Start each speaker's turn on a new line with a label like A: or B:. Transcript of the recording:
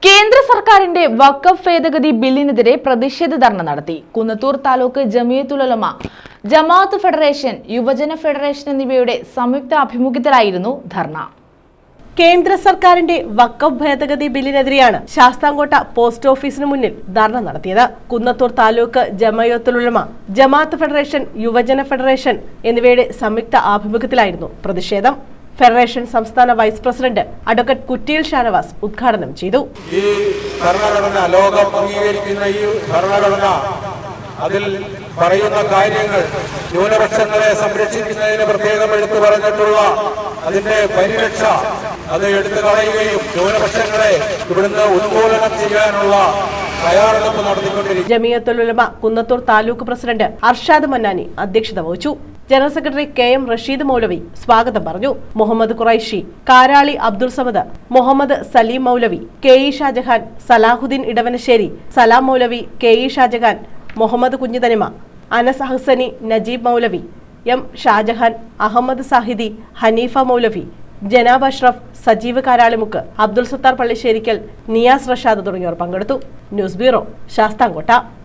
A: കേന്ദ്ര സർക്കാരിന്റെ വഖഫ് ഭേദഗതി ബില്ലിനെതിരെ പ്രതിഷേധ ധർണ നടത്തി. കുന്നത്തൂർ താലൂക്ക് ജമിയത്തുൽ ഉലമ, ജമാഅത്ത് ഫെഡറേഷൻ, യുവജന ഫെഡറേഷൻ എന്നിവയുടെ സംയുക്ത ആഭിമുഖ്യത്തിലായിരുന്നു ധർണ.
B: കേന്ദ്ര സർക്കാരിന്റെ വഖഫ് ഭേദഗതി ബില്ലിനെതിരെയാണ് ശാസ്താംകോട്ട പോസ്റ്റ് ഓഫീസിന് മുന്നിൽ ധർണ നടത്തിയത്. കുന്നത്തൂർ താലൂക്ക് ജമിയത്തുൽ ഉലമ, ജമാഅത്ത് ഫെഡറേഷൻ, യുവജന ഫെഡറേഷൻ എന്നിവയുടെ സംയുക്ത ആഭിമുഖ്യത്തിലായിരുന്നു പ്രതിഷേധം. ഫെഡറേഷൻ സംസ്ഥാന വൈസ് പ്രസിഡന്റ് അഡ്വക്കേറ്റ് കുറ്റിയിൽ ഷാനവാസ് ഉദ്ഘാടനം ചെയ്തു.
C: ഈ ഭരണഘടന ലോകം അംഗീകരിക്കുന്ന ഈ ഭരണഘടന അതിൽ പറയുന്ന കാര്യങ്ങൾ ന്യൂനപക്ഷങ്ങളെ സംരക്ഷിക്കുന്നതിന് പ്രത്യേകം എടുത്തു പറഞ്ഞിട്ടുള്ള അതിന്റെ പരിരക്ഷ അത് എടുത്തു കളയുകയും ന്യൂനപക്ഷങ്ങളെ ഇവിടുന്ന് ഉന്മൂലനം ചെയ്യാനുള്ള തയ്യാറെടുപ്പ് നടത്തിക്കൊണ്ടിരിക്കും.
B: ജമിയത്തുൽ ഉലമ കുന്നത്തൂർ താലൂക്ക് പ്രസിഡന്റ് അർഷാദ് മന്നാനി അധ്യക്ഷത വഹിച്ചു. ജനറൽ സെക്രട്ടറി KM റഷീദ് മൗലവി സ്വാഗതം പറഞ്ഞു. മുഹമ്മദ് ഖുറൈഷി, കാരാളി അബ്ദുൾ സമദ്, മുഹമ്മദ് സലീം മൗലവി, KE ഷാജഹാൻ, സലാഹുദ്ദീൻ ഇടവനശ്ശേരി, സലാം മൗലവി, KE ഷാജഹാൻ, മുഹമ്മദ് കുഞ്ഞിതനിമ, അനസ് ഹസനി, നജീബ് മൗലവി, M ഷാജഹാൻ, അഹമ്മദ് സാഹിദി, ഹനീഫ മൗലവി, ജനാബ് അഷ്റഫ്, സജീവ് കാരാളിമുക്ക്, അബ്ദുൾ സത്താർ പള്ളിശ്ശേരിക്കൽ, നിയാസ് റഷാദ് തുടങ്ങിയവർ പങ്കെടുത്തു. News bureau, Sasthamkotta.